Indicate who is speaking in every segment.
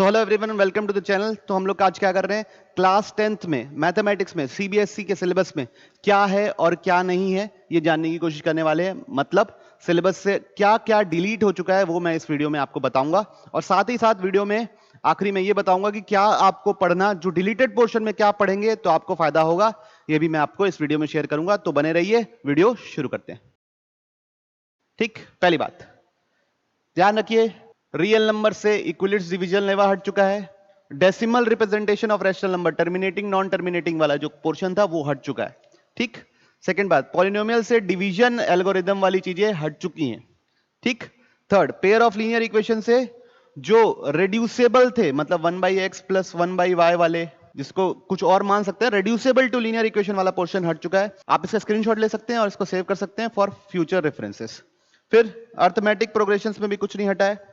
Speaker 1: So hello everyone, welcome to the channel. तो हम लोग आज क्या कर रहे हैं, क्लास 10th में मैथमेटिक्स में सीबीएसई के सिलेबस में क्या है और क्या नहीं है ये जानने की कोशिश करने वाले हैं। मतलब सिलेबस से क्या क्या डिलीट हो चुका है वो मैं इस वीडियो में आपको बताऊंगा, और साथ ही साथ वीडियो में आखिरी में ये बताऊंगा कि क्या आपको पढ़ना, जो डिलीटेड पोर्शन में क्या पढ़ेंगे तो आपको फायदा होगा, ये भी मैं आपको इस वीडियो में शेयर करूंगा। तो बने रहिए, वीडियो शुरू करते हैं। ठीक, पहली बात ध्यान रखिए, रियल नंबर से इक्विलिट्स डिवीजन लेवा हट चुका है। Decimal representation of rational number, terminating non terminating वाला जो पोर्शन था वो हट चुका है। ठीक, सेकंड बात, पॉलिनोमियल से डिवीजन एल्गोरिदम वाली चीजें हट चुकी हैं। ठीक, third, pair of linear equation से जो रेड्यूसेबल थे, मतलब 1/x प्लस 1/y वाले, जिसको कुछ और मान सकते हैं, रेड्यूसेबल टू लीनियर इक्वेशन वाला पोर्शन हट चुका है। आप इसका स्क्रीनशॉट ले सकते हैं और इसको सेव कर सकते हैं फॉर फ्यूचर रेफरेंसेस। फिर अर्थमेटिक प्रोग्रेशंस में भी कुछ नहीं हटा है।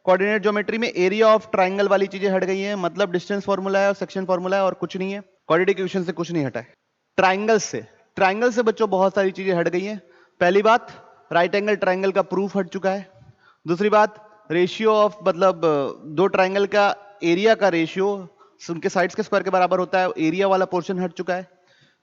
Speaker 1: कोऑर्डिनेट ज्योमेट्री में एरिया ऑफ ट्राइंगल वाली चीजें हट गई हैं, मतलब डिस्टेंस फार्मूला है और सेक्शन फार्मूला है और कुछ नहीं है। क्वाड्रेटिक इक्वेशन से कुछ नहीं हटा है। ट्राइंगल से बच्चों बहुत सारी चीजें हट गई हैं। पहली बात, राइट एंगल ट्राइंगल का प्रूफ हट चुका है। दूसरी बात, रेशियो ऑफ, मतलब दो ट्राइंगल का एरिया का रेशियो उनके साइड्स के स्क्वायर के बराबर होता है, एरिया वाला पोर्शन हट चुका है।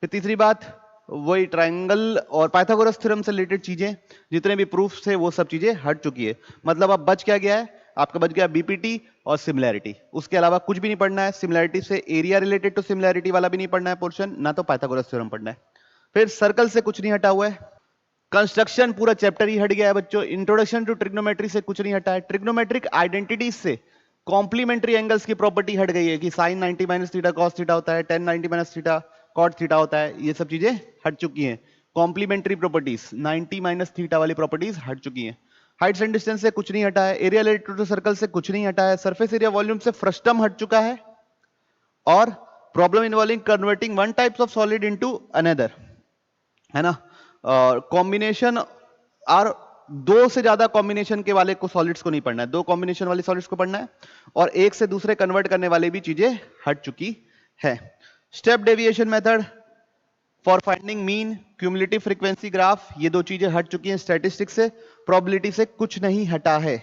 Speaker 1: फिर तीसरी बात, वही ट्राइंगल और पाइथागोरस थ्योरम से रिलेटेड चीजें, जितने भी प्रूफ थे वो सब चीजें हट चुकी है। मतलब अब बच क्या गया है, आपका बच गया बीपीटी और सिमिलैरिटी। उसके अलावा कुछ भी नहीं पढ़ना है। सिमिलैरिटी से एरिया रिलेटेड टू सिमिलैरिटी वाला भी नहीं पढ़ना है पोर्शन, ना तो पाइथागोरस थ्योरम पढ़ना है। फिर सर्कल से कुछ नहीं हटा हुआ है। कंस्ट्रक्शन पूरा चैप्टर ही हट गया है बच्चों। इंट्रोडक्शन टू ट्रिग्नोमेट्री से कुछ नहीं हटा है। ट्रिग्नोमेट्रिक आइडेंटिटीज से कॉम्प्लीमेंट्री एंगल्स की प्रॉपर्टी हट गई है कि sine 90 minus theta cos theta होता है, tan 90 minus theta cot theta होता है। ये सब चीजें हट चुकी हैं। कॉम्प्लीमेंट्री प्रॉपर्टीज 90 माइनस थीटा वाली प्रॉपर्टीज हट चुकी हैं। हाइट्स एंड डिस्टेंस से कुछ नहीं हटा है। एरिया रिलेटेड टू सर्कल से कुछ नहीं हटा है। सरफेस एरिया वॉल्यूम से फ्रस्टम हट चुका है। और problem involving converting one types of solid into another, है ना। कॉम्बिनेशन और दो से ज्यादा कॉम्बिनेशन के वाले को सॉलिड्स को नहीं पढ़ना है, दो कॉम्बिनेशन वाले सॉलिड्स को पढ़ना है। और एक से दूसरे कन्वर्ट करने वाले भी चीजें हट चुकी है। Step deviation method for finding mean, cumulative frequency graph, ये दो चीजें हट चुकी हैं। स्टैटिस्टिक्स से, प्रोबेबिलिटी से कुछ नहीं हटा है।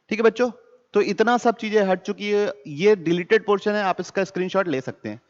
Speaker 1: ठीक है बच्चों, तो इतना सब चीजें हट चुकी है। ये डिलीटेड पोर्शन है, आप इसका स्क्रीनशॉट ले सकते हैं।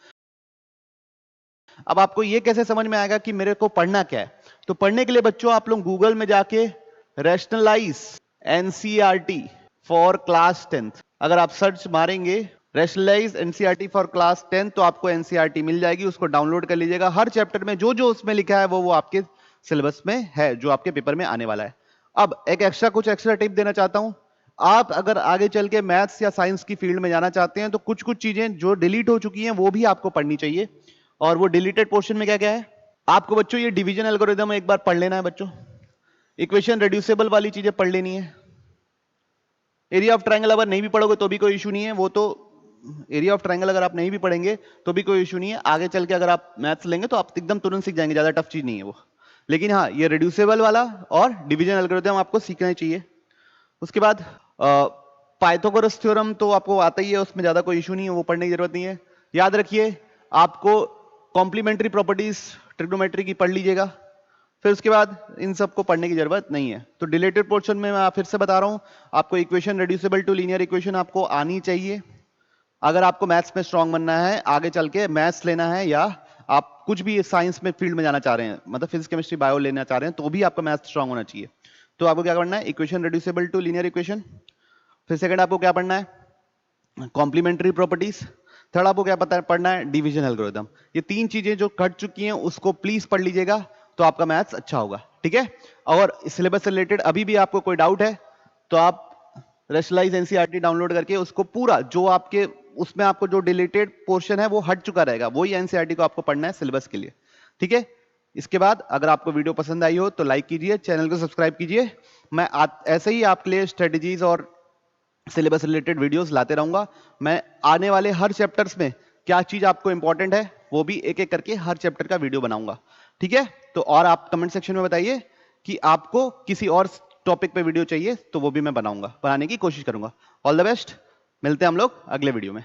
Speaker 1: अब आपको ये कैसे समझ में आएगा कि मेरे को पढ़ना क्या है, तो पढ़ने के लिए बच्चों आप लोग गूगल में जाके rationalise NCERT for class 10th, अगर आप सर्च मारेंगे rationalise NCERT for class 10th तो आपको एनसीईआरटी मिल जाएगी। उसको डाउनलोड कर लीजिएगा। हर चैप्टर में जो जो उसमें लिखा है वो आपके सिलेबस में है, जो आपके पेपर में आने वाला है। अब एक कुछ एक्स्ट्रा टिप देना चाहता हूं। आप अगर आगे चल के मैथ्स या साइंस की फील्ड में जाना चाहते हैं तो कुछ कुछ चीजें जो डिलीट हो चुकी हैं वो भी आपको पढ़नी चाहिए। और वो डिलीटेड पोर्शन में क्या क्या है, आपको बच्चों ये डिवीजन एल्गोरिथम एक बार पढ़ लेना है बच्चों। इक्वेशन रेड्यूसेबल वाली चीजें पढ़ लेनी है। एरिया ऑफ ट्रायंगल अगर नहीं भी पढ़ोगे तो भी कोई इशू नहीं है, वो तो एरिया ऑफ ट्रायंगल अगर आप नहीं भी पढ़ेंगे तो भी कोई इशू नहीं है। आगे चल के अगर आप मैथ्स लेंगे तो आप एकदम तुरंत सीख जाएंगे, ज्यादा टफ चीज नहीं है वो। लेकिन हाँ, ये रेड्यूसेबल वाला और डिवीजन एल्गोरिथम आपको सीखना ही चाहिए। उसके बाद पाइथागोरस थ्योरम तो आपको आता ही है, उसमें ज्यादा कोई इशू नहीं है, वो पढ़ने की जरूरत नहीं है। याद रखिए, आपको कॉम्प्लीमेंट्री प्रॉपर्टीज ट्रिग्नोमेट्री की पढ़ लीजिएगा। फिर उसके बाद इन सबको पढ़ने की जरूरत नहीं है। तो डिलीटेड पोर्शन में मैं फिर से बता रहा हूं, आपको इक्वेशन रेड्यूसेबल टू लीनियर इक्वेशन आपको आनी चाहिए। अगर आपको मैथ्स में स्ट्रांग बनना है, आगे चल के मैथ्स लेना है, या आप कुछ भी साइंस में फील्ड में जाना चाह रहे हैं, मतलब फिजिक्स केमिस्ट्री बायो लेना चाह रहे हैं, तो भी आपका मैथ्स स्ट्रांग होना चाहिए। तो आपको क्या करना है, इक्वेशन रेड्यूसेबल टू लीनियर इक्वेशन। फिर सेकंड आपको क्या पढ़ना है, कॉम्प्लीमेंट्री प्रॉपर्टीज। थर्ड आपको क्या पढ़ना है, डिवीजन एल्गोरिथम। ये तीन चीजें जो कट चुकी हैं उसको प्लीज पढ़ लीजिएगा, तो आपका मैथ्स अच्छा होगा। ठीक है। और सिलेबस से रिलेटेड अभी भी आपको कोई डाउट है तो आप रैशनलाइज एनसीईआरटी डाउनलोड करके उसको पूरा, जो आपके उसमें आपको जो डिलीटेड पोर्शन है वो हट चुका रहेगा, वही एनसीईआरटी को आपको पढ़ना है सिलेबस के लिए। ठीक है। इसके बाद अगर आपको वीडियो पसंद आई हो तो लाइक कीजिए, चैनल को सब्सक्राइब कीजिए। मैं ऐसे ही आपके लिए स्ट्रेटेजीज और सिलेबस रिलेटेड वीडियोस लाते रहूंगा। मैं आने वाले हर चैप्टर्स में क्या चीज आपको इंपॉर्टेंट है वो भी एक एक करके हर चैप्टर का वीडियो बनाऊंगा। ठीक है। तो और आप कमेंट सेक्शन में बताइए कि आपको किसी और टॉपिक पे वीडियो चाहिए, तो वो भी मैं बनाने की कोशिश करूंगा। ऑल द बेस्ट, मिलते हैं हम लोग अगले वीडियो में।